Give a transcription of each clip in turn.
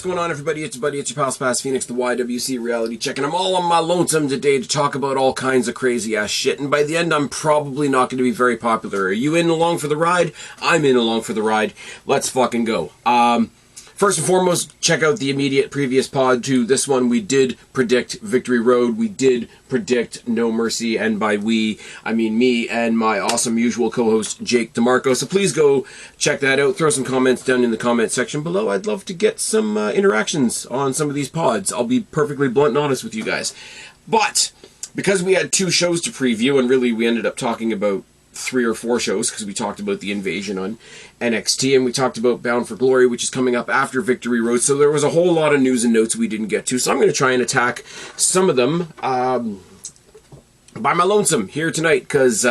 What's going on, everybody? It's your buddy, it's your pal Spaz Phoenix, the YWC Reality Check, and I'm all on my lonesome today to talk about all kinds of crazy ass shit, and by the end I'm probably not going to be very popular. Are you in along for the ride? I'm in along for the ride. Let's fucking go. First and foremost, check out the immediate previous pod to this one. We did predict Victory Road. We did predict No Mercy, and by we, I mean me and my awesome usual co-host, Jake DeMarco. So please go check that out. Throw some comments down in the comment section below. I'd love to get some interactions on some of these pods. I'll be perfectly blunt and honest with you guys. But because we had 2 shows to preview, and really we ended up talking about 3 or 4 shows, because we talked about the invasion on NXT, and we talked about Bound for Glory, which is coming up after Victory Road, so there was a whole lot of news and notes we didn't get to, so I'm going to try and attack some of them by my lonesome here tonight, because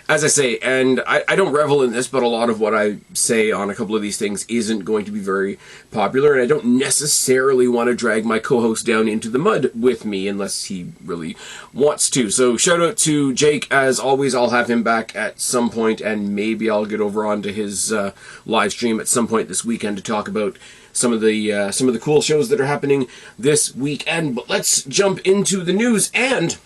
as I say, and I don't revel in this, but a lot of what I say on a couple of these things isn't going to be very popular, and I don't necessarily want to drag my co-host down into the mud with me unless he really wants to. So shout out to Jake. As always, I'll have him back at some point, and maybe I'll get over onto his live stream at some point this weekend to talk about some of the cool shows that are happening this weekend. But let's jump into the news, and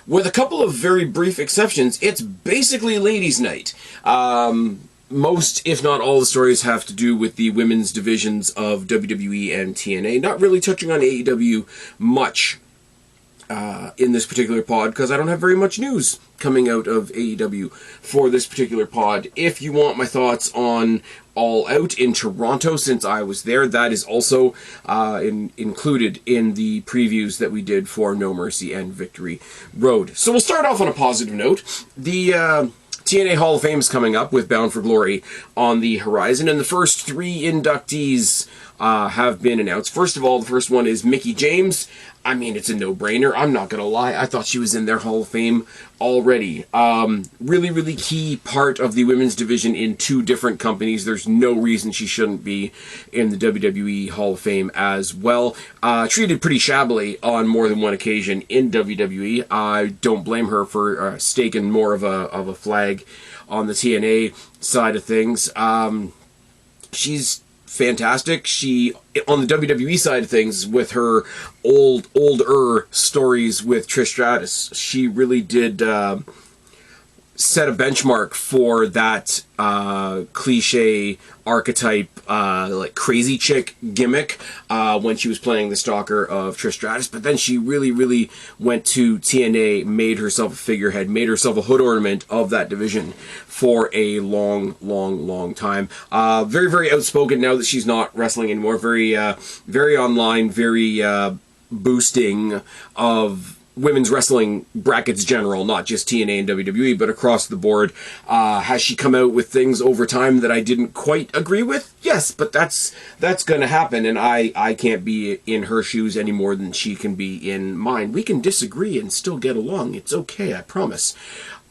with a couple of very brief exceptions, it's basically ladies' night. Most, if not all, the stories have to do with the women's divisions of WWE and TNA. Not really touching on AEW much in this particular pod, because I don't have very much news coming out of AEW for this particular pod. If you want my thoughts on All Out in Toronto, since I was there, that is also included in the previews that we did for No Mercy and Victory Road. So we'll start off on a positive note. The TNA Hall of Fame is coming up with Bound for Glory on the horizon, and the first 3 inductees have been announced. First of all, the first one is Mickie James. I mean, it's a no-brainer. I'm not going to lie. I thought she was in their Hall of Fame already. Really, really key part of the women's division in 2 different companies. There's no reason she shouldn't be in the WWE Hall of Fame as well. Treated pretty shabbily on more than one occasion in WWE. I don't blame her for staking more of a flag on the TNA side of things. She's fantastic. She, on the WWE side of things, with her older stories with Trish Stratus, she really did set a benchmark for that cliche archetype, like crazy chick gimmick when she was playing the stalker of Trish Stratus. But then she really went to TNA, made herself a figurehead, made herself a hood ornament of that division for a long time. Very outspoken now that she's not wrestling anymore. Very online, very boosting of women's wrestling brackets general, not just TNA and WWE, but across the board. Has she come out with things over time that I didn't quite agree with? Yes, but that's going to happen, and I can't be in her shoes any more than she can be in mine. We can disagree and still get along. It's okay, I promise.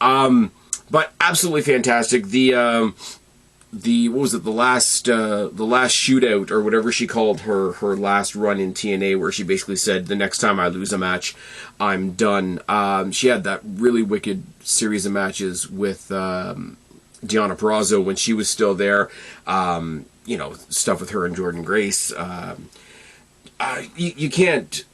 But absolutely fantastic. What was it, the last shootout, or whatever she called her last run in TNA, where she basically said, the next time I lose a match, I'm done. She had that really wicked series of matches with Deonna Purrazzo when she was still there. You know, stuff with her and Jordynne Grace. You can't.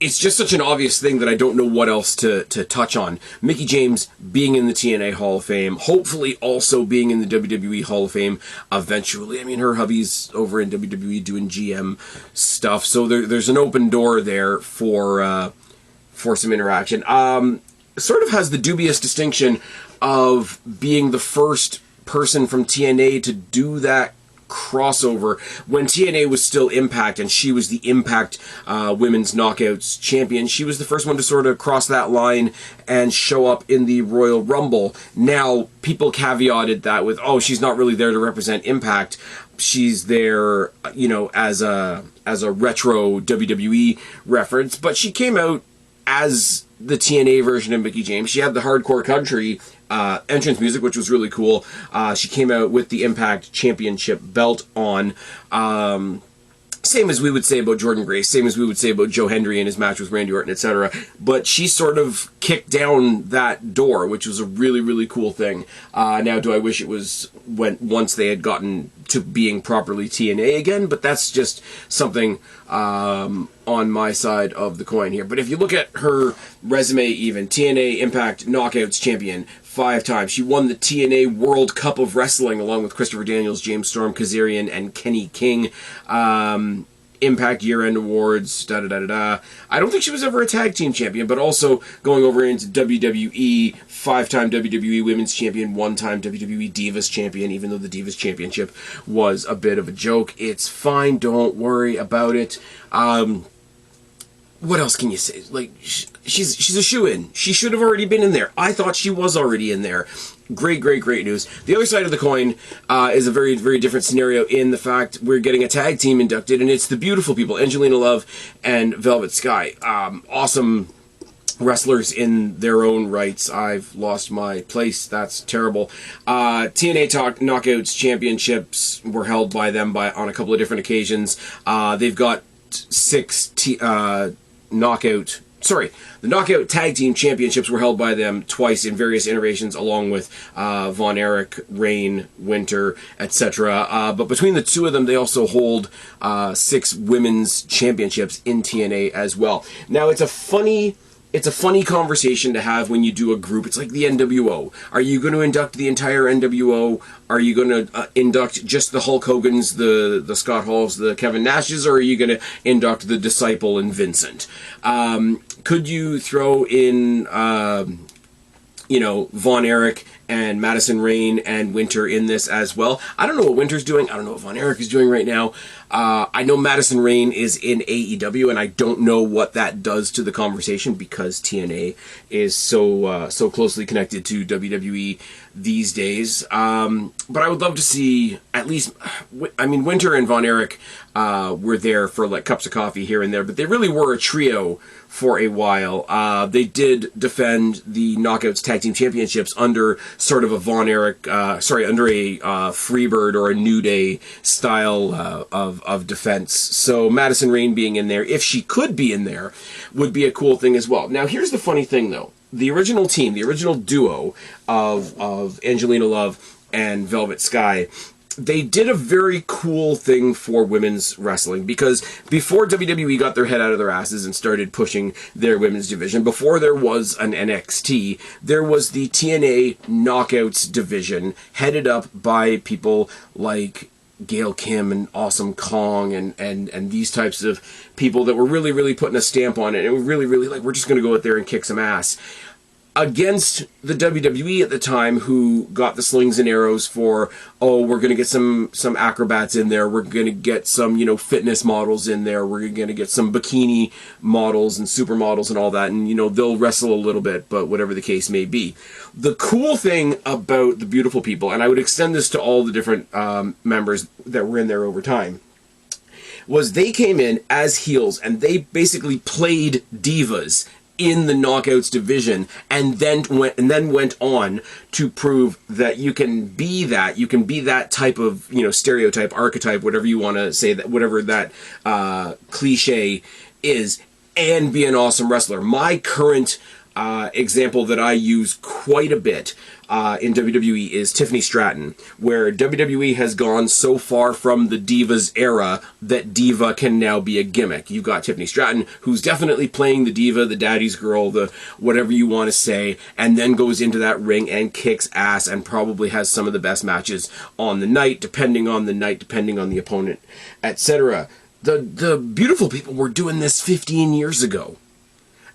It's just such an obvious thing that I don't know what else to touch on. Mickie James being in the TNA Hall of Fame, hopefully also being in the WWE Hall of Fame eventually. I mean, her hubby's over in WWE doing GM stuff, so there's an open door there for some interaction. Sort of has the dubious distinction of being the first person from TNA to do that crossover when TNA was still Impact and she was the Impact Women's Knockouts champion. She was the first one to sort of cross that line and show up in the Royal Rumble. Now, people caveated that with, oh, she's not really there to represent Impact. She's there, you know, as a retro WWE reference, but she came out as the TNA version of Mickie James. She had the Hardcore Country entrance music, which was really cool. She came out with the Impact Championship belt on. Same as we would say about Jordynne Grace, same as we would say about Joe Hendry in his match with Randy Orton, etc. But she sort of kicked down that door, which was a really, really cool thing. Now, do I wish it was once they had gotten to being properly TNA again, but that's just something on my side of the coin here. But if you look at her resume, even TNA Impact Knockouts champion 5 times. She won the TNA World Cup of Wrestling along with Christopher Daniels, James Storm, Kazarian, and Kenny King. Impact year-end awards, da-da-da-da-da. I don't think she was ever a tag team champion, but also going over into WWE, 5-time WWE Women's Champion, 1-time WWE Divas Champion, even though the Divas Championship was a bit of a joke. It's fine, don't worry about it. What else can you say? Like, she's a shoo-in. She should have already been in there. I thought she was already in there. Great, great, great news. The other side of the coin is a very, very different scenario in the fact we're getting a tag team inducted, and it's the beautiful people, Angelina Love and Velvet Sky. Awesome wrestlers in their own rights. I've lost my place. That's terrible. TNA Knockouts Championships were held by them on a couple of different occasions. They've got 6 the Knockout Tag Team Championships were held by them twice in various iterations, along with Von Erich, Rain, Winter, etc. But between the two of them, they also hold 6 women's championships in TNA as well. Now, it's a funny conversation to have when you do a group. It's like the NWO. Are you going to induct the entire NWO? Are you going to induct just the Hulk Hogans, the Scott Halls, the Kevin Nashes, or are you going to induct the Disciple and Vincent? Could you throw in, Von Erich and Madison Rain and Winter in this as well? I don't know what Winter's doing. I don't know what Von Erich is doing right now. I know Madison Rain is in AEW, and I don't know what that does to the conversation because TNA is so closely connected to WWE these days. But I would love to see at least, Winter and Von Erich were there for like cups of coffee here and there, but they really were a trio for a while. They did defend the Knockouts Tag Team Championships under sort of a Von Erich, under a Freebird or a New Day style of defense. So Madison Rain being in there, if she could be in there, would be a cool thing as well. Now, here's the funny thing, though. The original team, the original duo of Angelina Love and Velvet Sky, they did a very cool thing for women's wrestling, because before WWE got their head out of their asses and started pushing their women's division, before there was an NXT, there was the TNA Knockouts division headed up by people like Gail Kim and Awesome Kong and these types of people that were really, really putting a stamp on it. And it was really, really like, we're just going to go out there and kick some ass. Against the WWE at the time, who got the slings and arrows for, we're going to get some acrobats in there, we're going to get some, fitness models in there, we're going to get some bikini models and supermodels and all that, and, they'll wrestle a little bit, but whatever the case may be. The cool thing about the beautiful people, and I would extend this to all the different members that were in there over time, was they came in as heels, and they basically played divas in the Knockouts division, and then went on to prove that you can be that type of, stereotype, archetype, whatever you want to say, that whatever that cliche is, and be an awesome wrestler. My current example that I use quite a bit in WWE is Tiffany Stratton, where WWE has gone so far from the Divas era that Diva can now be a gimmick. You've got Tiffany Stratton, who's definitely playing the Diva, the daddy's girl, the whatever you want to say, and then goes into that ring and kicks ass and probably has some of the best matches on the night, depending on the opponent, etc. The beautiful people were doing this 15 years ago,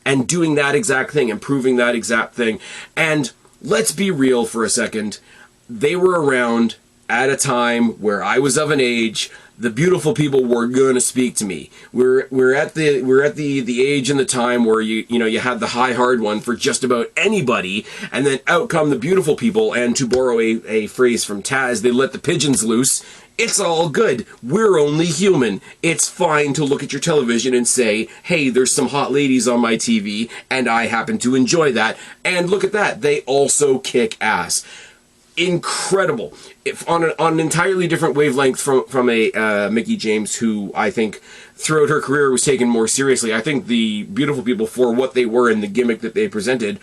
and doing that exact thing, and proving that exact thing. And let's be real for a second. They were around at a time where I was of an age. The beautiful people were going to speak to me. We're at the age and the time where you had the high hard one for just about anybody, and then out come the beautiful people, and to borrow a phrase from Taz, they let the pigeons loose. It's all good. We're only human. It's fine to look at your television and say, hey, there's some hot ladies on my TV, and I happen to enjoy that. And look at that. They also kick ass. Incredible. If on an entirely different wavelength from a Mickie James, who I think throughout her career was taken more seriously. I think the beautiful people, for what they were and the gimmick that they presented,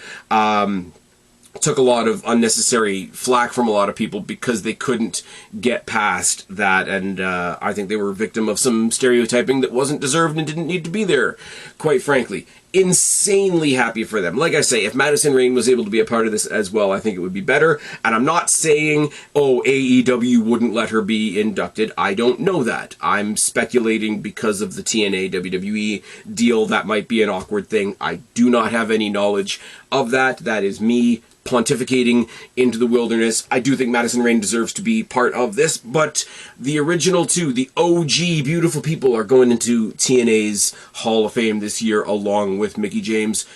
took a lot of unnecessary flack from a lot of people because they couldn't get past that, and I think they were a victim of some stereotyping that wasn't deserved and didn't need to be there, quite frankly. Insanely happy for them. Like I say, if Madison Rayne was able to be a part of this as well, I think it would be better. And I'm not saying, oh, AEW wouldn't let her be inducted. I don't know that. I'm speculating because of the TNA WWE deal. That might be an awkward thing. I do not have any knowledge of that. That is me pontificating into the wilderness. I do think Madison Rayne deserves to be part of this, but the original two, the OG beautiful people, are going into TNA's Hall of Fame this year along with Mickie James.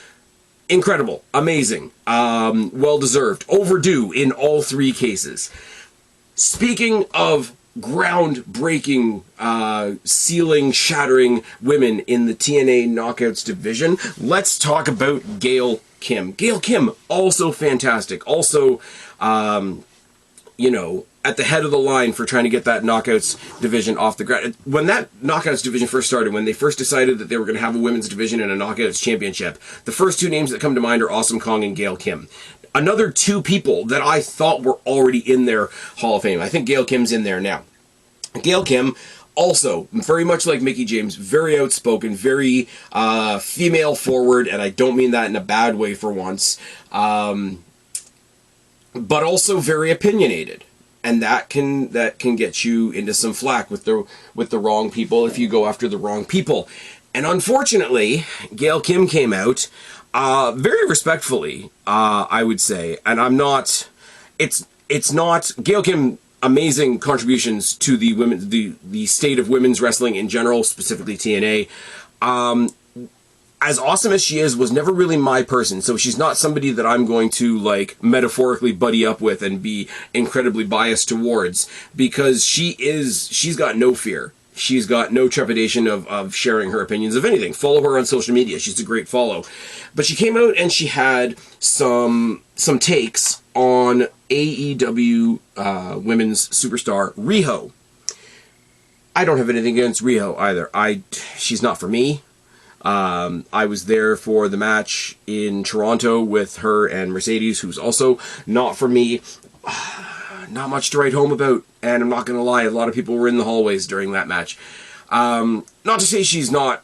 Incredible. Amazing. Well-deserved. Overdue in all three cases. Speaking of groundbreaking, ceiling-shattering women in the TNA Knockouts division, let's talk about GAIL Kim. GAIL Kim, also fantastic. Also, you know, at the head of the line for trying to get that Knockouts division off the ground. When that Knockouts division first started, when they first decided that they were going to have a women's division and a Knockouts championship, the first two names that come to mind are Awesome Kong and GAIL Kim. Another two people that I thought were already in their Hall of Fame. I think GAIL Kim's in there now. GAIL Kim, also, very much like Mickie James, very outspoken, very female forward, and I don't mean that in a bad way for once, but also very opinionated. And that can get you into some flack with the wrong people if you go after the wrong people. And unfortunately, GAIL Kim came out very respectfully, I would say. And I'm not. It's not GAIL Kim. Amazing contributions to the women, the state of women's wrestling in general, specifically TNA. As awesome as she is, was never really my person. So she's not somebody that I'm going to, like, metaphorically buddy up with and be incredibly biased towards, because she's got no fear. She's got no trepidation of sharing her opinions of anything. Follow her on social media. She's a great follow. But she came out and she had some takes on AEW women's superstar Riho. I don't have anything against Riho either. She's not for me. I was there for the match in Toronto with her and Mercedes, who's also not for me. Not much to write home about, and I'm not going to lie, a lot of people were in the hallways during that match. Not to say she's not,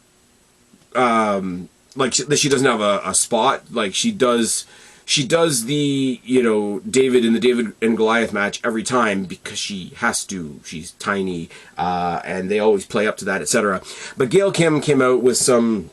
like, that she doesn't have a spot. Like, she does the, you know, David in the David and Goliath match every time because she has to. She's tiny, and they always play up to that, etc. But GAIL Kim came out with some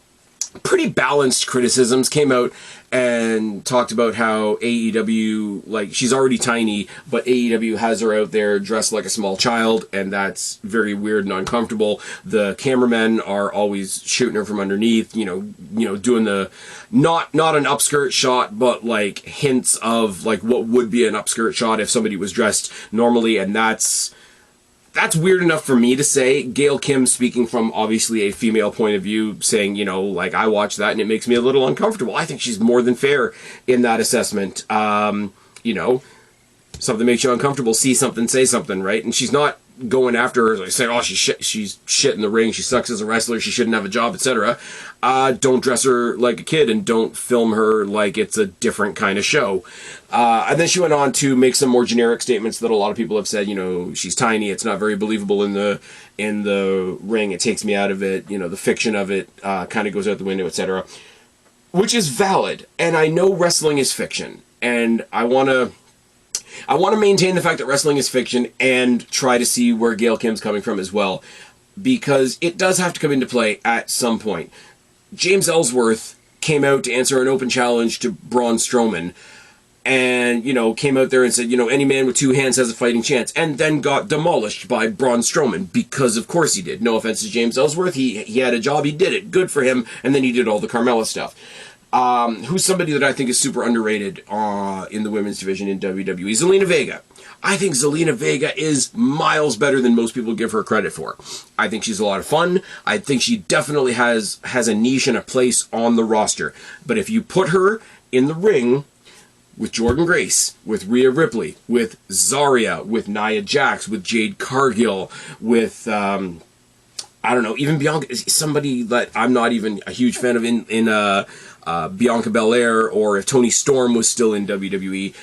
pretty balanced criticisms, came out and talked about how AEW, like, she's already tiny, but AEW has her out there dressed like a small child, and that's very weird and uncomfortable. The cameramen are always shooting her from underneath, you know, doing the, not an upskirt shot, but, like, hints of, like, what would be an upskirt shot if somebody was dressed normally, and that's weird enough for me to say. GAIL Kim, speaking from obviously a female point of view, saying, you know, like, I watch that and it makes me a little uncomfortable. I think she's more than fair in that assessment. You know, something makes you uncomfortable, see something, say something, right? And she's not going after her, like, saying, oh, she's shit in the ring, she sucks as a wrestler, she shouldn't have a job, etc. Don't dress her like a kid and don't film her like it's a different kind of show. And then she went on to make some more generic statements that a lot of people have said, you know, she's tiny, it's not very believable in the ring, it takes me out of it, you know, the fiction of it kind of goes out the window, etc. Which is valid, and I know wrestling is fiction, and I want to maintain the fact that wrestling is fiction and try to see where GAIL Kim's coming from as well, because it does have to come into play at some point. James Ellsworth came out to answer an open challenge to Braun Strowman, and, you know, came out there and said, you know, any man with two hands has a fighting chance, and then got demolished by Braun Strowman, because of course he did. No offense to James Ellsworth, he had a job, he did it, good for him, and then he did all the Carmella stuff. Who's somebody that I think is super underrated in the women's division in WWE? Zelina Vega. I think Zelina Vega is miles better than most people give her credit for. I think she's a lot of fun. I think she definitely has a niche and a place on the roster. But if you put her in the ring with Jordynne Grace, with Rhea Ripley, with Zarya, with Nia Jax, with Jade Cargill, with I don't know, even Bianca, somebody that I'm not even a huge fan of in Bianca Belair, or if Toni Storm was still in WWE,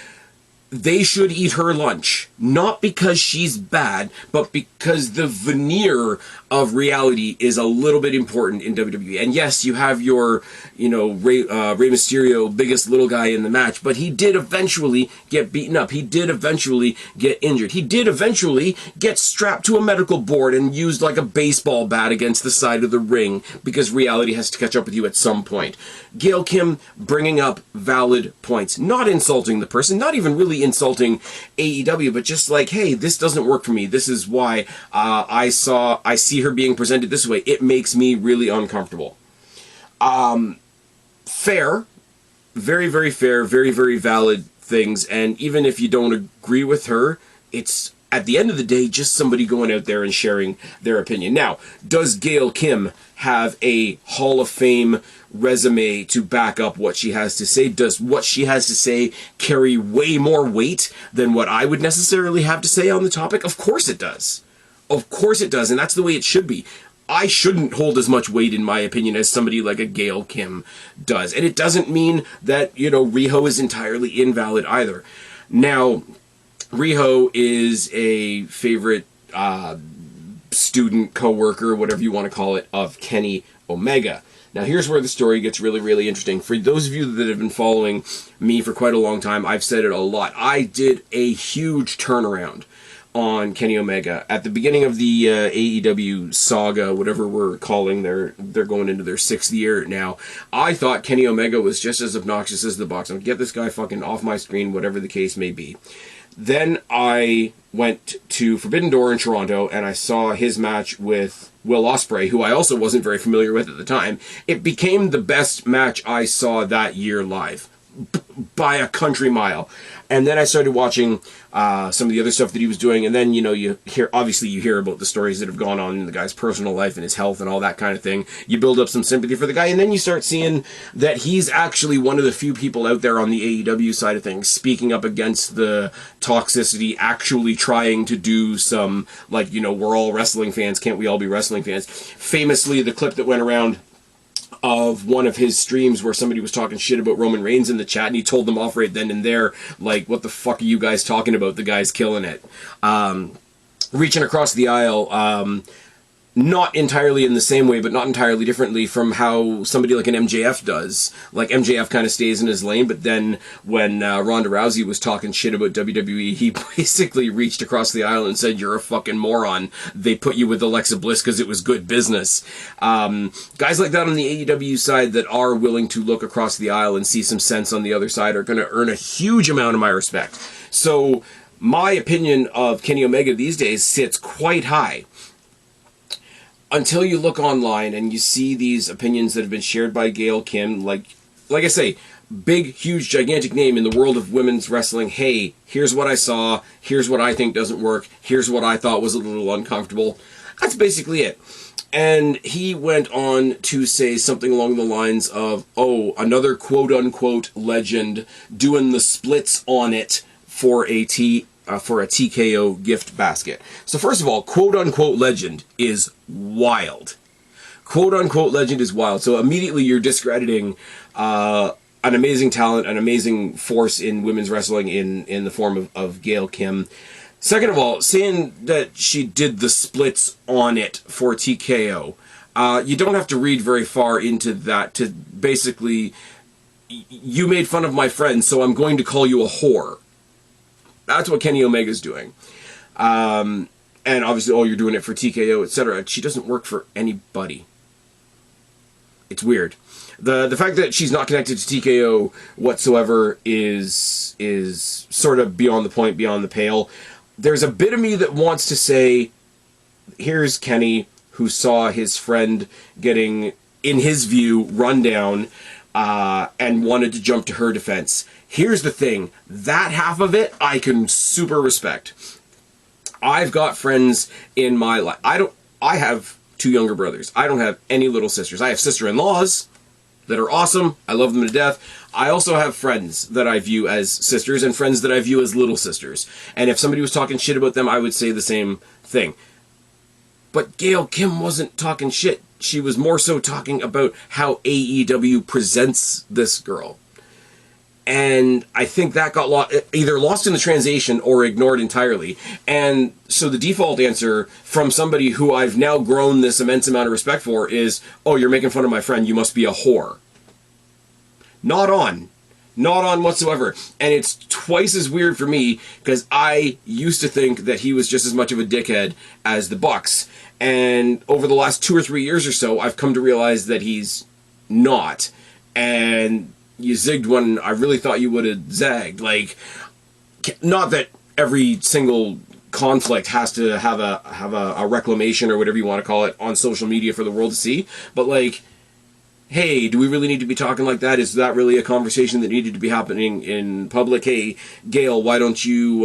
they should eat her lunch. Not because she's bad, but because the veneer of reality is a little bit important in WWE. And yes, you have your, you know, Rey Mysterio, biggest little guy in the match, but he did eventually get beaten up. He did eventually get injured. He did eventually get strapped to a medical board and used like a baseball bat against the side of the ring, because reality has to catch up with you at some point. Gail Kim bringing up valid points. Not insulting the person, not even really insulting AEW, but just like, hey, this doesn't work for me. This is why I see her being presented this way. It makes me really uncomfortable. Fair. Very, very fair. Very, very valid things. And even if you don't agree with her, it's, at the end of the day, just somebody going out there and sharing their opinion. Now, does Gail Kim have a Hall of Fame resume to back up what she has to say? Does what she has to say carry way more weight than what I would necessarily have to say on the topic? Of course it does. Of course it does, and that's the way it should be. I shouldn't hold as much weight, in my opinion, as somebody like a Gail Kim does. And it doesn't mean that, you know, Riho is entirely invalid either. Now, Riho is a favorite student, co-worker, whatever you want to call it, of Kenny Omega. Now, here's where the story gets really, really interesting. For those of you that have been following me for quite a long time, I've said it a lot. I did a huge turnaround on Kenny Omega at the beginning of the AEW saga, whatever we're calling. They're going into their 6th year now. I thought Kenny Omega was just as obnoxious as the Bucks. I'm get this guy fucking off my screen, whatever the case may be. Then I went to Forbidden Door in Toronto, and I saw his match with Will Ospreay, who I also wasn't very familiar with at the time. It became the best match I saw that year live, by a country mile. And then I started watching some of the other stuff that he was doing, and then, you know, you hear about the stories that have gone on in the guy's personal life and his health and all that kind of thing. You build up some sympathy for the guy, and then you start seeing that he's actually one of the few people out there on the AEW side of things speaking up against the toxicity, actually trying to do some, like, you know, we're all wrestling fans, can't we all be wrestling fans? Famously, the clip that went around of one of his streams where somebody was talking shit about Roman Reigns in the chat, and he told them off right then and there, like, what the fuck are you guys talking about? The guy's killing it. Reaching across the aisle, not entirely in the same way, but not entirely differently from how somebody like an MJF does. Like, MJF kind of stays in his lane, but then when Ronda Rousey was talking shit about WWE, he basically reached across the aisle and said, "You're a fucking moron. They put you with Alexa Bliss because it was good business." Guys like that on the AEW side that are willing to look across the aisle and see some sense on the other side are going to earn a huge amount of my respect. So, my opinion of Kenny Omega these days sits quite high. Until you look online and you see these opinions that have been shared by Gail Kim, like I say, big, huge, gigantic name in the world of women's wrestling. Hey, here's what I saw. Here's what I think doesn't work. Here's what I thought was a little uncomfortable. That's basically it. And he went on to say something along the lines of, oh, another quote-unquote legend doing the splits on it for a TKO gift basket. So first of all, quote-unquote legend is wild. Quote-unquote legend is wild. So immediately you're discrediting an amazing talent, an amazing force in women's wrestling in the form of Gail Kim. Second of all, saying that she did the splits on it for TKO, you don't have to read very far into that to basically, you made fun of my friend, so I'm going to call you a whore. That's what Kenny Omega's doing. And obviously, oh, you're doing it for TKO, etc. She doesn't work for anybody. It's weird. The fact that she's not connected to TKO whatsoever is sort of beyond the point, beyond the pale. There's a bit of me that wants to say, here's Kenny, who saw his friend getting, in his view, run down, and wanted to jump to her defense. Here's the thing, that half of it, I can super respect. I've got friends in my life. I have 2 younger brothers. I don't have any little sisters. I have sister-in-laws that are awesome. I love them to death. I also have friends that I view as sisters and friends that I view as little sisters. And if somebody was talking shit about them, I would say the same thing. But Gail Kim wasn't talking shit. She was more so talking about how AEW presents this girl. And I think that got either lost in the translation or ignored entirely. And so the default answer from somebody who I've now grown this immense amount of respect for is, oh, you're making fun of my friend, you must be a whore. Not on. Not on whatsoever. And it's twice as weird for me because I used to think that he was just as much of a dickhead as the Bucks. And over the last 2 or 3 years or so, I've come to realize that he's not. And you zigged when I really thought you would have zagged. Like, not that every single conflict has to have a reclamation or whatever you want to call it on social media for the world to see, but like, hey, do we really need to be talking like that? Is that really a conversation that needed to be happening in public? Hey, Gail, why don't you,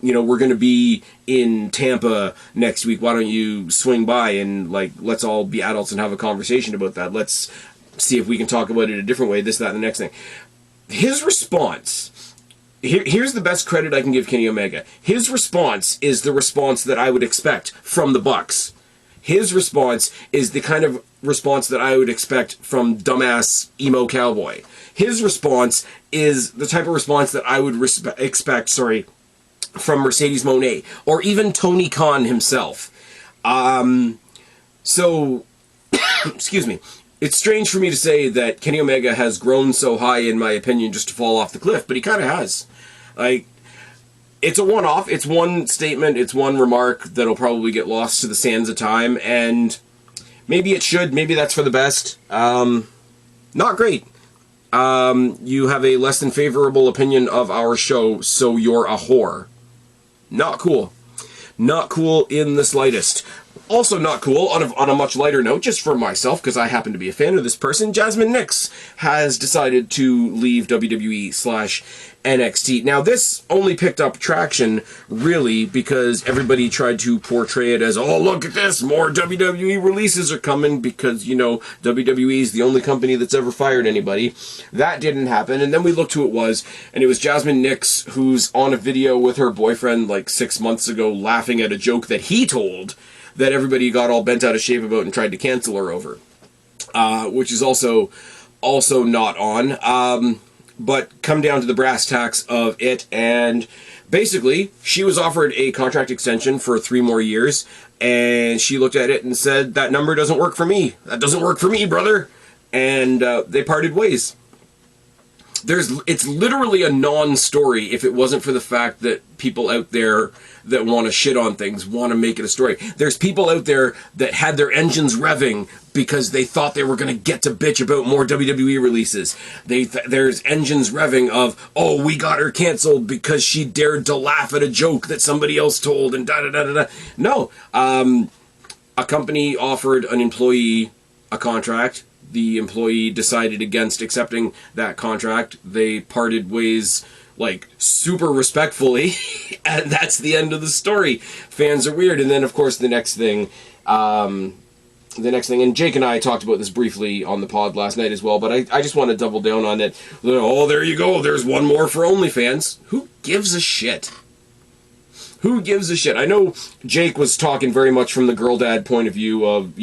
we're going to be in Tampa next week. Why don't you swing by and, like, let's all be adults and have a conversation about that. Let's see if we can talk about it a different way, this, that, and the next thing. His response, here's the best credit I can give Kenny Omega. His response is the response that I would expect from the Bucks. His response is the kind of response that I would expect from dumbass emo cowboy. His response is the type of response that I would expect from Mercedes Moné or even Tony Khan himself. Excuse me. It's strange for me to say that Kenny Omega has grown so high, in my opinion, just to fall off the cliff, but he kind of has. Like, it's a one-off, it's one statement, it's one remark that'll probably get lost to the sands of time, and maybe it should, maybe that's for the best. Not great. You have a less than favorable opinion of our show, so you're a whore. Not cool. Not cool in the slightest. Also not cool, on a much lighter note, just for myself, because I happen to be a fan of this person, Jasmine NYX has decided to leave WWE/NXT. Now, this only picked up traction, really, because everybody tried to portray it as, oh, look at this, more WWE releases are coming, because, WWE is the only company that's ever fired anybody. That didn't happen, and then we looked who it was, and it was Jasmine NYX, who's on a video with her boyfriend, like, 6 months ago, laughing at a joke that he told, that everybody got all bent out of shape about and tried to cancel her over, which is also not on. But come down to the brass tacks of it, and basically, she was offered a contract extension for 3 more years, and she looked at it and said, that number doesn't work for me. That doesn't work for me, brother. And they parted ways. It's literally a non-story if it wasn't for the fact that people out there that want to shit on things want to make it a story. There's people out there that had their engines revving because they thought they were going to get to bitch about more WWE releases. There's engines revving of, oh, we got her canceled because she dared to laugh at a joke that somebody else told and da-da-da-da-da. No. A company offered an employee a contract. The employee decided against accepting that contract. They parted ways, like, super respectfully, and that's the end of the story. Fans are weird. And then, of course, the next thing, and Jake and I talked about this briefly on the pod last night as well, but I just want to double down on it. Oh, there you go. There's one more for OnlyFans. Who gives a shit? Who gives a shit? I know Jake was talking very much from the girl dad point of view of,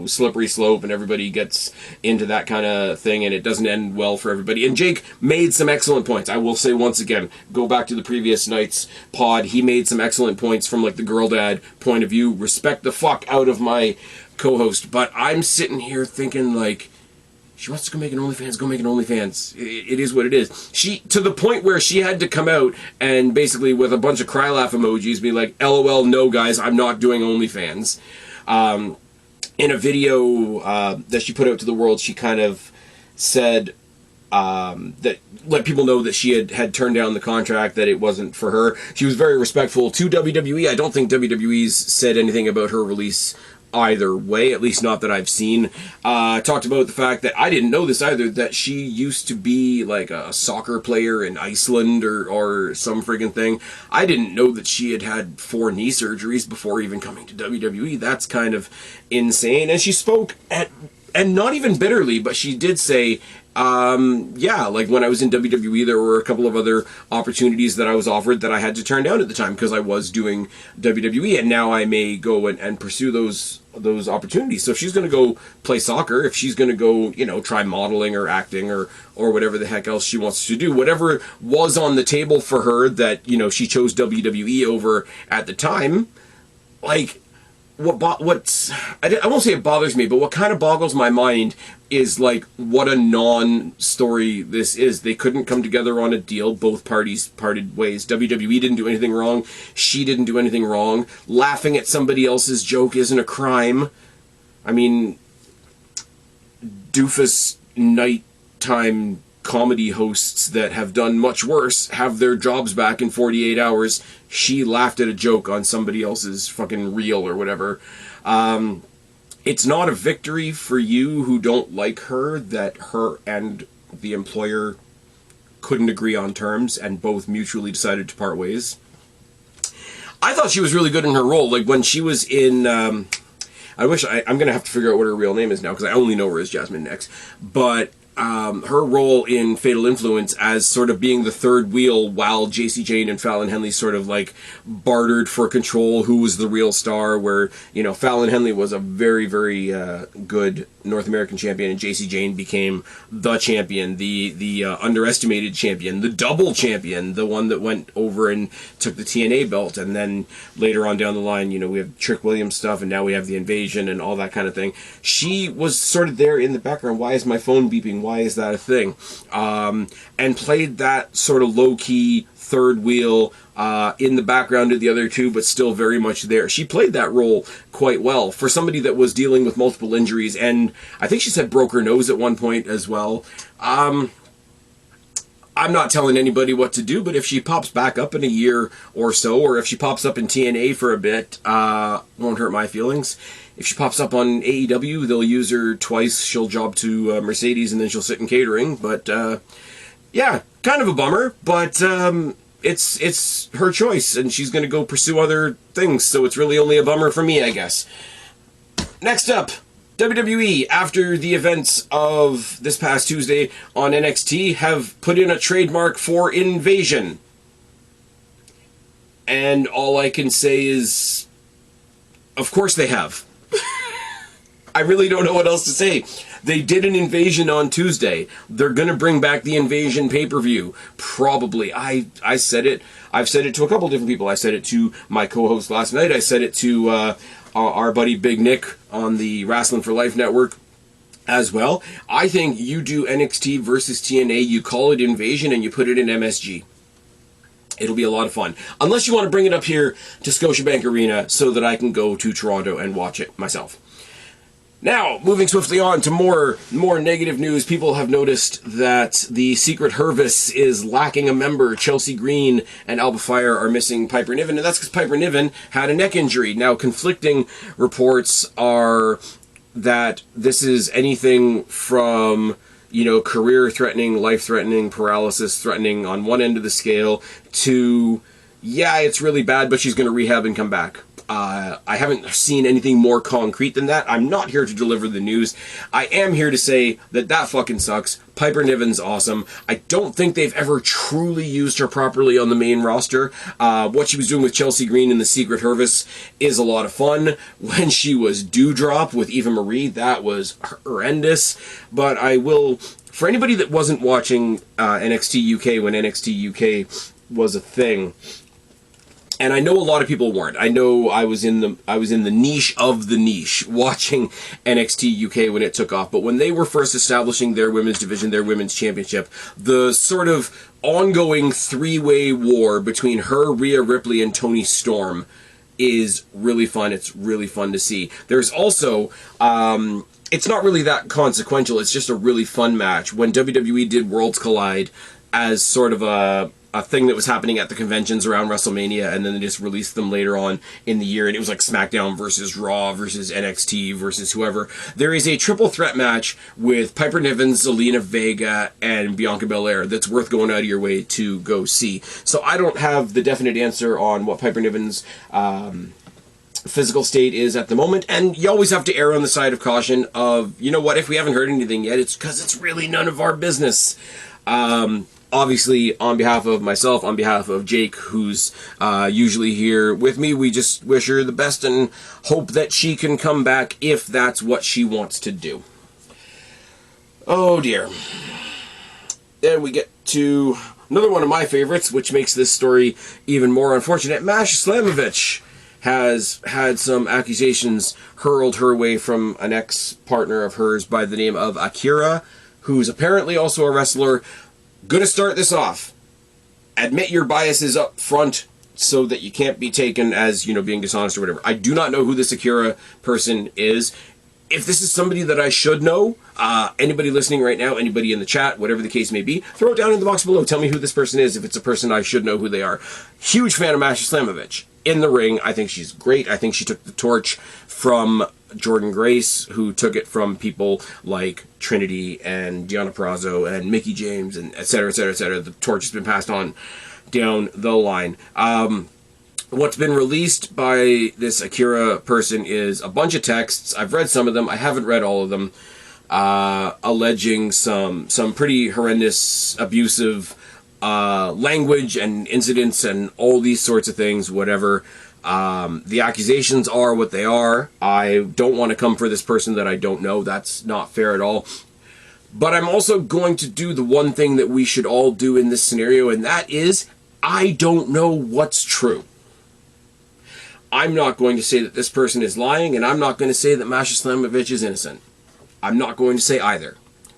slippery slope, and everybody gets into that kind of thing, and it doesn't end well for everybody. And Jake made some excellent points. I will say once again, go back to the previous night's pod. He made some excellent points from, like, the girl dad point of view. Respect the fuck out of my co-host. But I'm sitting here thinking, like, she wants to go make an OnlyFans, go make an OnlyFans. It is what it is. To the point where she had to come out and basically with a bunch of cry laugh emojis be like, LOL, no guys, I'm not doing OnlyFans. In a video that she put out to the world, she kind of said that let people know that she had turned down the contract, that it wasn't for her. She was very respectful to WWE. I don't think WWE's said anything about her release either way, at least not that I've seen. Talked about the fact that I didn't know this either, that she used to be like a soccer player in Iceland or some friggin' thing. I didn't know that she had 4 knee surgeries before even coming to WWE. That's kind of insane. And she spoke and not even bitterly, but she did say yeah, like when I was in WWE, there were a couple of other opportunities that I was offered that I had to turn down at the time because I was doing WWE, and now I may go and pursue those opportunities. So if she's going to go play soccer, if she's going to go, you know, try modeling or acting or whatever the heck else she wants to do, whatever was on the table for her that, you know, she chose WWE over at the time, like, what's I won't say it bothers me, but what kind of boggles my mind is like what a non-story this is. They couldn't come together on a deal. Both parties parted ways. WWE didn't do anything wrong. She didn't do anything wrong. Laughing at somebody else's joke isn't a crime. I mean, doofus nighttime comedy hosts that have done much worse have their jobs back in 48 hours. She laughed at a joke on somebody else's fucking reel or whatever. It's not a victory for you who don't like her that her and the employer couldn't agree on terms and both mutually decided to part ways. I thought she was really good in her role. Like when she was in... I'm going to have to figure out what her real name is now because I only know her as Jasmine NYX. But her role in Fatal Influence as sort of being the third wheel while Jacy Jayne and Fallon Henley sort of like bartered for control who was the real star, where, you know, Fallon Henley was a very, very good North American champion and Jacy Jayne became the champion, the underestimated champion, the double champion, the one that went over and took the TNA belt, and then later on down the line, you know, we have Trick Williams stuff and now we have the Invasion and all that kind of thing. She was sort of there in the background. Why is my phone beeping? Why is that a thing? And played that sort of low-key third wheel in the background of the other two, but still very much there. She played that role quite well for somebody that was dealing with multiple injuries, and I think she said broke her nose at one point as well. I'm not telling anybody what to do, but if she pops back up in a year or so, or if she pops up in TNA for a bit, won't hurt my feelings. If she pops up on AEW, they'll use her twice. She'll job to Mercedes, and then she'll sit in catering. But, yeah, kind of a bummer, but it's her choice, and she's going to go pursue other things, so it's really only a bummer for me, I guess. Next up, WWE, after the events of this past Tuesday on NXT, have put in a trademark for Invasion. And all I can say is, of course they have. I really don't know what else to say. They did an Invasion on Tuesday. They're going to bring back the Invasion pay-per-view. Probably. I said it. I've said it to a couple different people. I said it to my co-host last night. I said it to our buddy Big Nick on the Wrestling for Life Network as well. I think you do NXT versus TNA, you call it Invasion, and you put it in MSG. It'll be a lot of fun. Unless you want to bring it up here to Scotiabank Arena so that I can go to Toronto and watch it myself. Now, moving swiftly on to more negative news, people have noticed that the Secret Hervis is lacking a member. Chelsea Green and Alba Fire are missing Piper Niven, and that's because Piper Niven had a neck injury. Now, conflicting reports are that this is anything from, you know, career-threatening, life-threatening, paralysis-threatening on one end of the scale to, yeah, it's really bad, but she's going to rehab and come back. I haven't seen anything more concrete than that. I'm not here to deliver the news. I am here to say that that fucking sucks. Piper Niven's awesome. I don't think they've ever truly used her properly on the main roster. What she was doing with Chelsea Green in the Secret Hervis is a lot of fun. When she was Dewdrop with Eva Marie, that was horrendous. But I will, for anybody that wasn't watching NXT UK when NXT UK was a thing, and I know a lot of people weren't. I know I was in the niche of the niche watching NXT UK when it took off. But when they were first establishing their women's division, their women's championship, the sort of ongoing three-way war between her, Rhea Ripley, and Toni Storm is really fun. It's really fun to see. There's also, it's not really that consequential. It's just a really fun match. When WWE did Worlds Collide as sort of a thing that was happening at the conventions around WrestleMania, and then they just released them later on in the year, and it was like SmackDown versus Raw versus NXT versus whoever. There is a triple threat match with Piper Niven, Zelina Vega, and Bianca Belair that's worth going out of your way to go see. So I don't have the definite answer on what Piper Niven's physical state is at the moment, and you always have to err on the side of caution of, you know what, if we haven't heard anything yet, it's because it's really none of our business. Obviously, on behalf of myself, on behalf of Jake, who's usually here with me, we just wish her the best and hope that she can come back if that's what she wants to do. Oh dear. Then we get to another one of my favorites, which makes this story even more unfortunate. MASHA Slamovich has had some accusations hurled her way from an ex-partner of hers by the name of Akira, who's apparently also a wrestler. Gonna start this off. Admit your biases up front so that you can't be taken as, you know, being dishonest or whatever. I do not know who this Akira person is. If this is somebody that I should know, anybody listening right now, anybody in the chat, whatever the case may be, throw it down in the box below. Tell me who this person is if it's a person I should know who they are. Huge fan of MASHA Slamovich. In the ring, I think she's great. I think she took the torch from Jordan Grace, who took it from people like Trinity and Deonna Purrazzo and Mickie James and et cetera, et cetera, et cetera. The torch has been passed on down the line. What's been released by this Akira person is a bunch of texts. I've read some of them. I haven't read all of them. Alleging some pretty horrendous, abusive language and incidents and all these sorts of things, whatever. The accusations are what they are. I don't want to come for this person that I don't know. That's not fair at all. But I'm also going to do the one thing that we should all do in this scenario, and that is, I don't know what's true. I'm not going to say that this person is lying, and I'm not going to say that MASHA Slamovich is innocent. I'm not going to say either,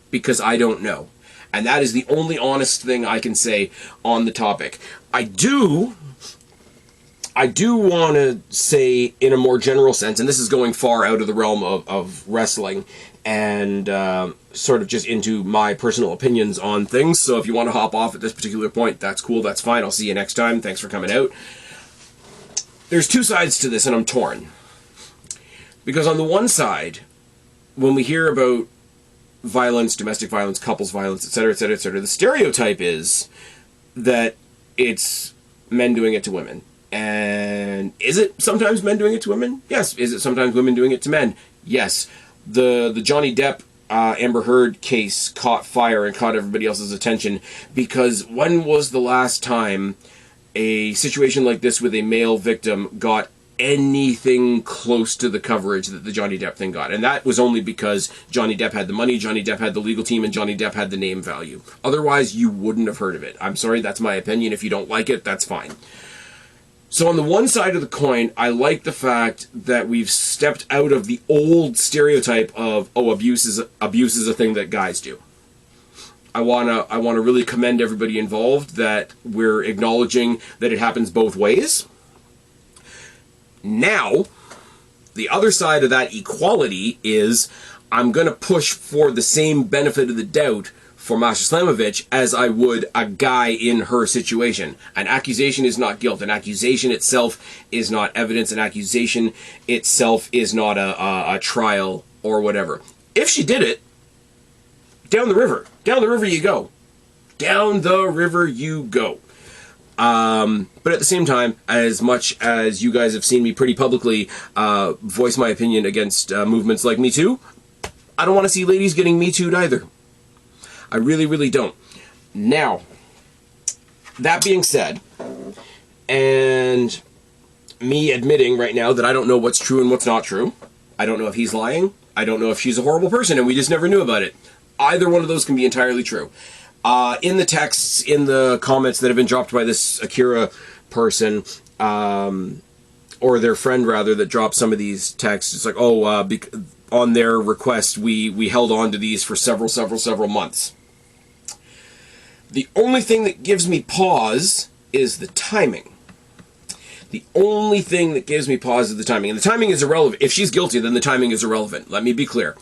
because I don't know. And that is the only honest thing I can say on the topic. I do want to say, in a more general sense, and this is going far out of the realm of wrestling, and sort of just into my personal opinions on things, so if you want to hop off at this particular point, that's cool, that's fine, I'll see you next time, thanks for coming out. There's two sides to this, and I'm torn. Because on the one side, when we hear about violence, domestic violence, couples violence, etc., etc., etc., the stereotype is that it's men doing it to women. And is it sometimes men doing it to women? Yes. Is it sometimes women doing it to men? Yes. The Johnny Depp Amber Heard case caught fire and caught everybody else's attention, because when was the last time a situation like this with a male victim got anything close to the coverage that the Johnny Depp thing got? And that was only because Johnny Depp had the money, Johnny Depp had the legal team, and Johnny Depp had the name value. Otherwise, you wouldn't have heard of it. I'm sorry, that's my opinion. If you don't like it, that's fine. So on the one side of the coin, I like the fact that we've stepped out of the old stereotype of, oh, abuse is a thing that guys do. I wanna really commend everybody involved that we're acknowledging that it happens both ways. Now, the other side of that equality is I'm going to push for the same benefit of the doubt for MASHA Slamovich as I would a guy in her situation. An accusation is not guilt. An accusation itself is not evidence. An accusation itself is not a trial or whatever. If she did it, down the river. Down the river you go. Down the river you go. But at the same time, as much as you guys have seen me pretty publicly voice my opinion against movements like Me Too, I don't want to see ladies getting Me Too'd either. I really, really don't. Now, that being said, and me admitting right now that I don't know what's true and what's not true, I don't know if he's lying, I don't know if she's a horrible person and we just never knew about it. Either one of those can be entirely true. In the texts, in the comments that have been dropped by this Akira person, or their friend rather, that dropped some of these texts, it's like, oh, on their request, we held on to these for several months. The only thing that gives me pause is the timing. The only thing that gives me pause is the timing. And the timing is irrelevant. If she's guilty, then the timing is irrelevant. Let me be clear.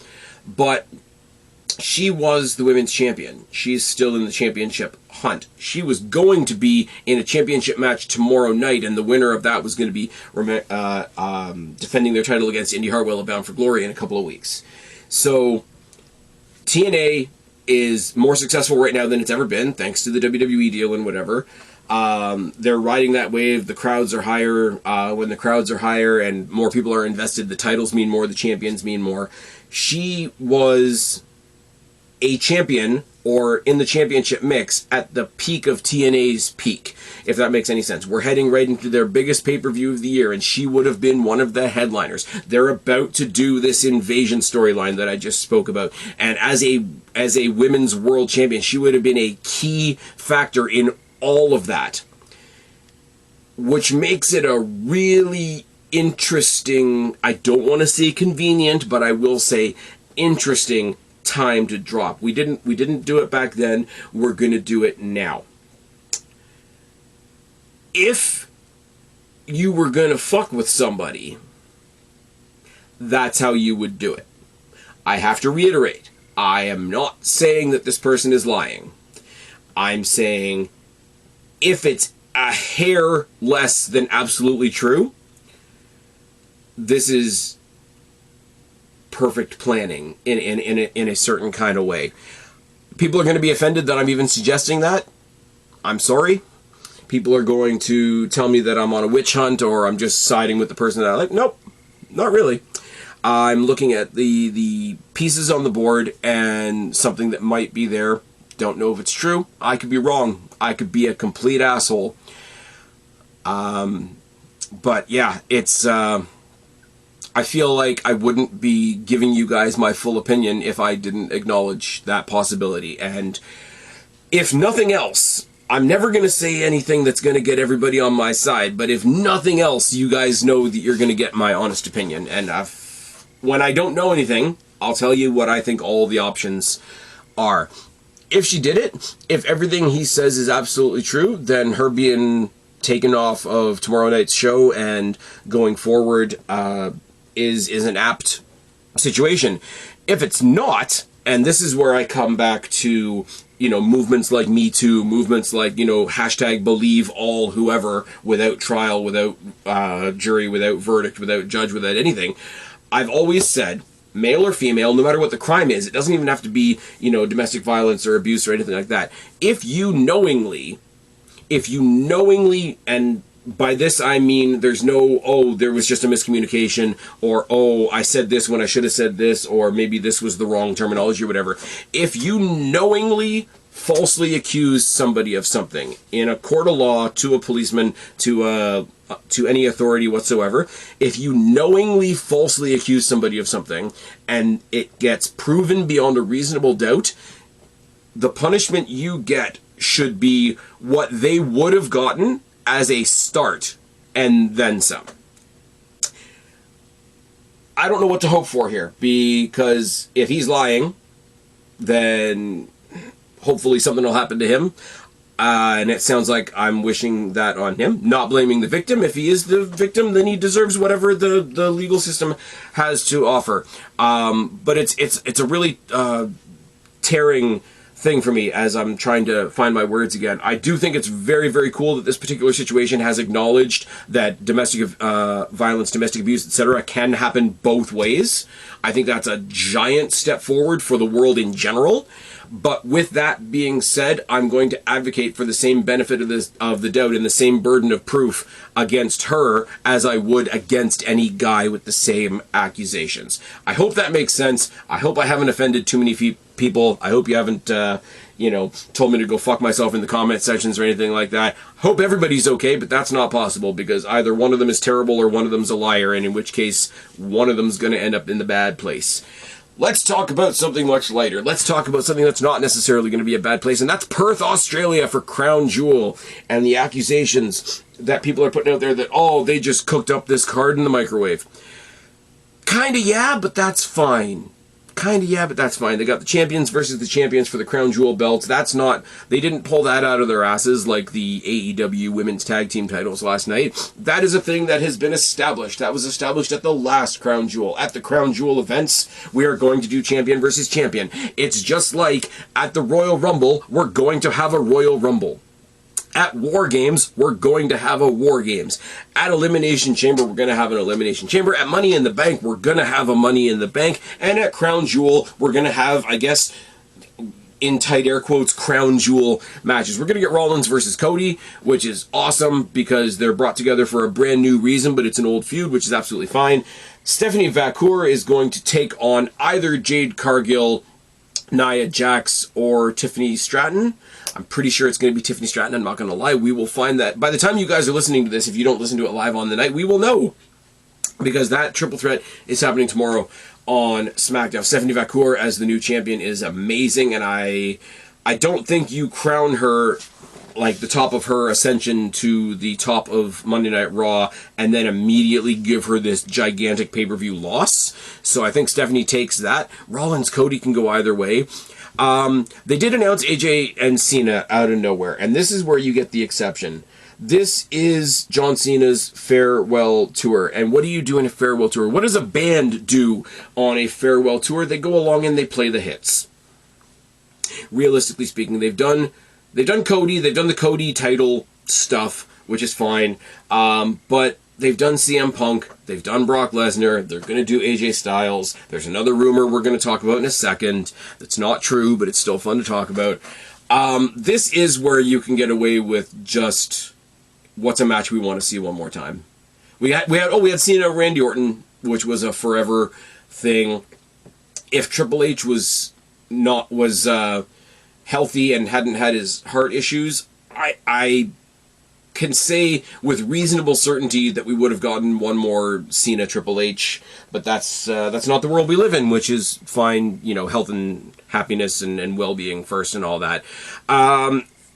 But she was the women's champion. She's still in the championship hunt. She was going to be in a championship match tomorrow night, and the winner of that was going to be defending their title against Indy Hartwell at Bound for Glory in a couple of weeks. So TNA is more successful right now than it's ever been, thanks to the WWE deal and whatever. They're riding that wave. The crowds are higher. When the crowds are higher and more people are invested, the titles mean more, the champions mean more. She was a champion, or in the championship mix, at the peak of TNA's peak, if that makes any sense. We're heading right into their biggest pay-per-view of the year, and she would have been one of the headliners. They're about to do this invasion storyline that I just spoke about, and as a women's world champion, she would have been a key factor in all of that, which makes it a really interesting, I don't want to say convenient, but I will say interesting time to drop. We didn't do it back then. We're going to do it now. If you were going to fuck with somebody, that's how you would do it. I have to reiterate, I am not saying that this person is lying. I'm saying if it's a hair less than absolutely true, this is perfect planning in a certain kind of way. People are going to be offended that I'm even suggesting that. I'm sorry. People are going to tell me that I'm on a witch hunt or I'm just siding with the person that I like. Nope, not really. I'm looking at the pieces on the board and something that might be there. Don't know if it's true. I could be wrong. I could be a complete asshole. But yeah, it's... I feel like I wouldn't be giving you guys my full opinion if I didn't acknowledge that possibility. And if nothing else, I'm never going to say anything that's going to get everybody on my side, but if nothing else, you guys know that you're going to get my honest opinion. And when I don't know anything, I'll tell you what I think all the options are. If she did it, if everything he says is absolutely true, then her being taken off of tomorrow night's show and going forward is an apt situation. If it's not, and this is where I come back to, you know, movements like Me Too, movements like, you know, hashtag believe all whoever, without trial, without jury, without verdict, without judge, without anything. I've always said, male or female, no matter what the crime is, it doesn't even have to be, you know, domestic violence or abuse or anything like that. If you knowingly, and by this I mean there's no, oh, there was just a miscommunication, or, oh, I said this when I should have said this, or maybe this was the wrong terminology or whatever. If you knowingly falsely accuse somebody of something in a court of law, to a policeman, to any authority whatsoever, if you knowingly falsely accuse somebody of something and it gets proven beyond a reasonable doubt, the punishment you get should be what they would have gotten as a start, and then some. I don't know what to hope for here, because if he's lying, then hopefully something will happen to him. And it sounds like I'm wishing that on him. Not blaming the victim. If he is the victim, then he deserves whatever the legal system has to offer. But it's a really tearing thing for me as I'm trying to find my words again. I do think it's very, very cool that this particular situation has acknowledged that domestic violence, domestic abuse, etc. can happen both ways. I think that's a giant step forward for the world in general. But with that being said, I'm going to advocate for the same benefit of the doubt and the same burden of proof against her as I would against any guy with the same accusations. I hope that makes sense. I hope I haven't offended too many people. I hope you haven't, told me to go fuck myself in the comment sections or anything like that. Hope everybody's okay, but that's not possible, because either one of them is terrible or one of them's a liar, and in which case, one of them's going to end up in the bad place. Let's talk about something much lighter. Let's talk about something that's not necessarily going to be a bad place, and that's Perth, Australia for Crown Jewel, and the accusations that people are putting out there that, oh, they just cooked up this card in the microwave. Kinda yeah, but that's fine. Kinda yeah, but that's fine. They got the champions versus the champions for the Crown Jewel belts. That's not, they didn't pull that out of their asses like the AEW women's tag team titles last night. That is a thing that has been established. That was established at the last Crown Jewel. At the Crown Jewel events, we are going to do champion versus champion. It's just like at the Royal Rumble, we're going to have a Royal Rumble. At War Games, we're going to have a War Games. At Elimination Chamber, we're going to have an Elimination Chamber. At Money in the Bank, we're going to have a Money in the Bank. And at Crown Jewel, we're going to have, I guess, in tight air quotes, crown jewel matches. We're going to get Rollins versus Cody, which is awesome because they're brought together for a brand new reason, but it's an old feud, which is absolutely fine. Stephanie Vacour is going to take on either Jade Cargill, Nia Jax, or Tiffany Stratton. I'm pretty sure it's going to be Tiffany Stratton. I'm not going to lie. We will find that. By the time you guys are listening to this, if you don't listen to it live on the night, we will know. Because that triple threat is happening tomorrow on SmackDown. Stephanie Vacour as the new champion is amazing, and I don't think you crown her like the top of her ascension to the top of Monday Night Raw and then immediately give her this gigantic pay-per-view loss. So I think Stephanie takes that. Rollins, Cody can go either way. They did announce AJ and Cena out of nowhere, and this is where you get the exception. This is John Cena's farewell tour. And what do you do in a farewell tour? What does a band do on a farewell tour? They go along and they play the hits. Realistically speaking, they've done Cody, they've done the Cody title stuff, which is fine. But they've done CM Punk, they've done Brock Lesnar, they're going to do AJ Styles. There's another rumor we're going to talk about in a second that's not true, but it's still fun to talk about. This is where you can get away with just what's a match we want to see one more time. We had Cena Randy Orton, which was a forever thing. If Triple H was healthy and hadn't had his heart issues, I can say with reasonable certainty that we would have gotten one more Cena Triple H, but that's not the world we live in, which is fine, you know, health and happiness and well-being first and all that.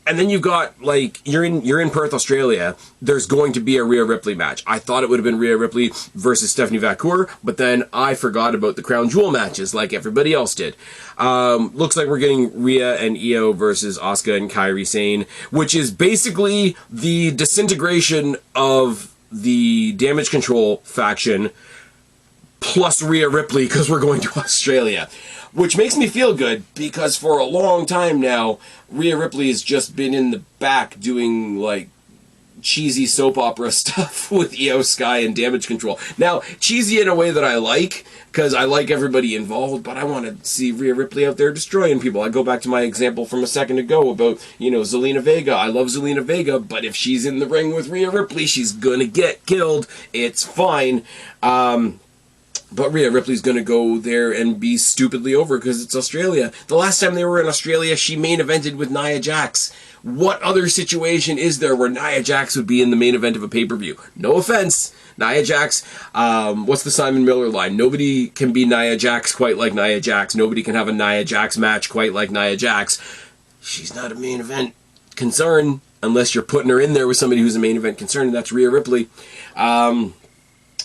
And then you've got, like, you're in Perth, Australia. There's going to be a Rhea Ripley match. I thought it would have been Rhea Ripley versus Stephanie Vacour, but then I forgot about the Crown Jewel matches like everybody else did. Looks like we're getting Rhea and Io versus Asuka and Kairi Sane, which is basically the disintegration of the Damage Control faction plus Rhea Ripley because we're going to Australia. Which makes me feel good, because for a long time now, Rhea Ripley has just been in the back doing, like, cheesy soap opera stuff with Io Sky and Damage Control. Now, cheesy in a way that I like, because I like everybody involved, but I want to see Rhea Ripley out there destroying people. I go back to my example from a second ago about, you know, Zelina Vega. I love Zelina Vega, but if she's in the ring with Rhea Ripley, she's gonna get killed. It's fine. But Rhea Ripley's going to go there and be stupidly over because it's Australia. The last time they were in Australia, she main evented with Nia Jax. What other situation is there where Nia Jax would be in the main event of a pay-per-view? No offense, Nia Jax. What's the Simon Miller line? Nobody can be Nia Jax quite like Nia Jax. Nobody can have a Nia Jax match quite like Nia Jax. She's not a main event concern unless you're putting her in there with somebody who's a main event concern, and that's Rhea Ripley.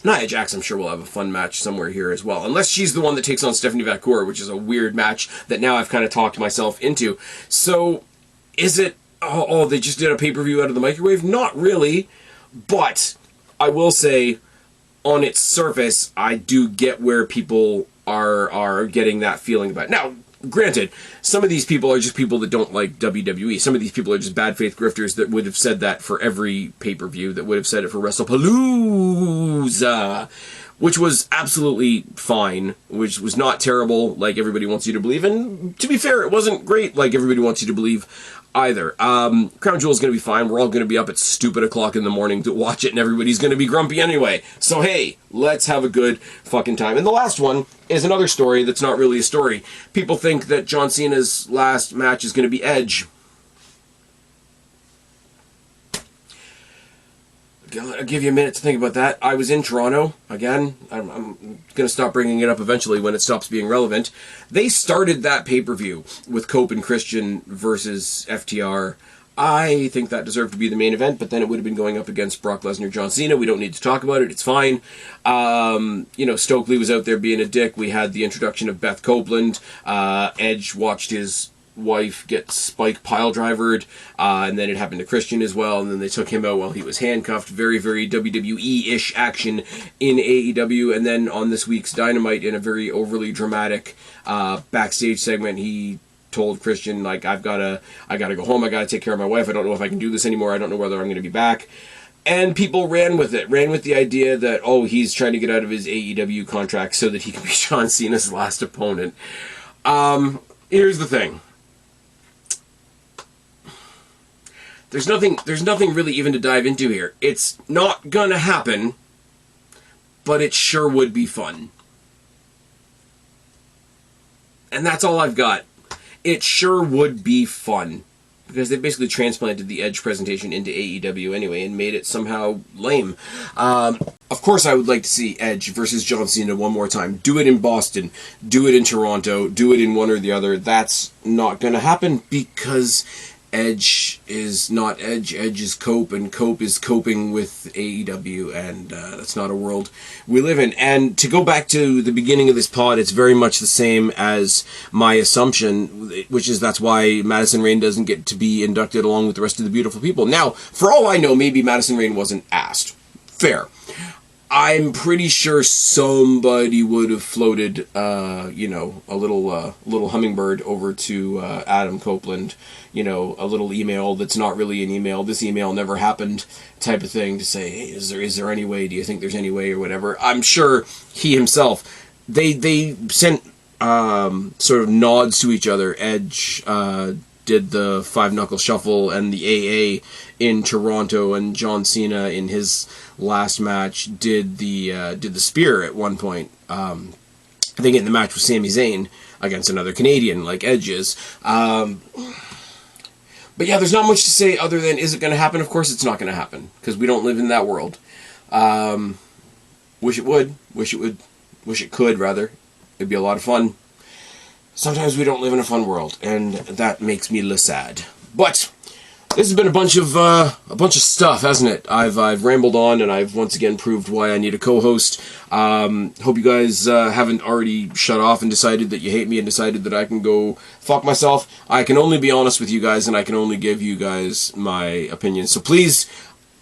Nia Jax, I'm sure, will have a fun match somewhere here as well. Unless she's the one that takes on Stephanie Vacour, which is a weird match that now I've kind of talked myself into. So, is it, oh, they just did a pay-per-view out of the microwave? Not really. But, I will say, on its surface, I do get where people are getting that feeling about it. Now, granted, some of these people are just people that don't like WWE. Some of these people are just bad faith grifters that would have said that for every pay-per-view, that would have said it for WrestlePalooza, which was absolutely fine, which was not terrible like everybody wants you to believe. And to be fair, it wasn't great like everybody wants you to believe either. Crown Jewel is going to be fine. We're all going to be up at stupid o'clock in the morning to watch it, and everybody's going to be grumpy anyway. So hey, let's have a good fucking time. And the last one is another story that's not really a story. People think that John Cena's last match is going to be Edge. I'll give you a minute to think about that. I was in Toronto, again. I'm going to stop bringing it up eventually when it stops being relevant. They started that pay-per-view with Cope and Christian versus FTR. I think that deserved to be the main event, but then it would have been going up against Brock Lesnar, John Cena. We don't need to talk about it. It's fine. You know, Stokely was out there being a dick. We had the introduction of Beth Copeland. Edge watched his wife get Spike pile-drivered, and then it happened to Christian as well, and then they took him out while he was handcuffed. Very, very WWE-ish action in AEW, and then on this week's Dynamite, in a very overly dramatic backstage segment, he told Christian, like, I gotta go home, I gotta take care of my wife, I don't know if I can do this anymore, I don't know whether I'm gonna be back. And people ran with it, ran with the idea that, oh, he's trying to get out of his AEW contract so that he can be John Cena's last opponent. Here's the thing. There's nothing really even to dive into here. It's not gonna happen, but it sure would be fun. And that's all I've got. It sure would be fun. Because they basically transplanted the Edge presentation into AEW anyway and made it somehow lame. Of course I would like to see Edge versus John Cena one more time. Do it in Boston. Do it in Toronto. Do it in one or the other. That's not going to happen because Edge is not Edge. Edge is Cope, and Cope is coping with AEW, and that's not a world we live in. And to go back to the beginning of this pod, it's very much the same as my assumption, which is that's why Madison Rayne doesn't get to be inducted along with the rest of the beautiful people. Now, for all I know, maybe Madison Rayne wasn't asked. Fair. I'm pretty sure somebody would have floated, a little hummingbird over to Adam Copeland, a little email that's not really an email. This email never happened, type of thing, to say, hey, is there any way? Do you think there's any way, or whatever? I'm sure he himself. They sent sort of nods to each other. Edge did the Five Knuckle Shuffle and the AA in Toronto, and John Cena in his last match did the spear at one point. I think in the match with Sami Zayn against another Canadian like Edge is. But yeah, there's not much to say other than, is it going to happen? Of course it's not going to happen, because we don't live in that world. Wish it would. Wish it could, rather. It'd be a lot of fun. Sometimes we don't live in a fun world, and that makes me less sad. But this has been a bunch of stuff, hasn't it? I've rambled on, and I've once again proved why I need a co-host. Hope you guys haven't already shut off and decided that you hate me and decided that I can go fuck myself. I can only be honest with you guys, and I can only give you guys my opinion. So please,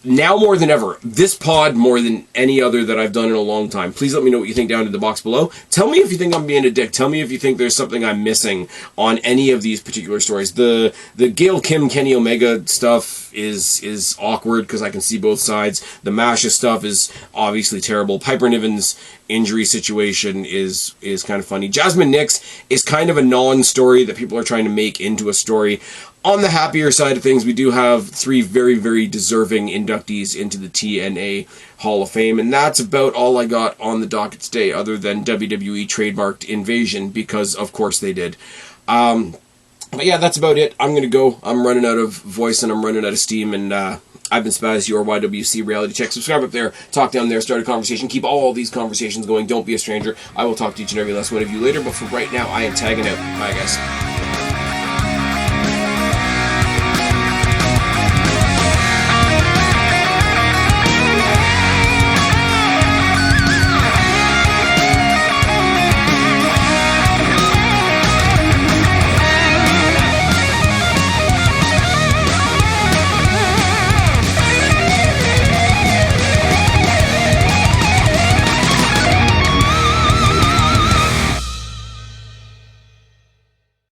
now more than ever, this pod more than any other that I've done in a long time, please let me know what you think down in the box below. Tell me if you think I'm being a dick. Tell me if you think there's something I'm missing on any of these particular stories. The Gail Kim Kenny Omega stuff is awkward because I can see both sides. The MASHA stuff is obviously terrible. Piper Niven's injury situation is kind of funny. Jasmine NYX is kind of a non-story that people are trying to make into a story. On the happier side of things, we do have 3 very, very deserving inductees into the TNA Hall of Fame, and that's about all I got on the docket today, other than WWE trademarked Invasion, because of course they did. But yeah, that's about it. I'm going to go. I'm running out of voice, and I'm running out of steam, and I've been Spaz, your YWC Reality Check. Subscribe up there, talk down there, start a conversation, keep all these conversations going. Don't be a stranger. I will talk to each and every last one of you later, but for right now, I am tagging out. Bye, guys.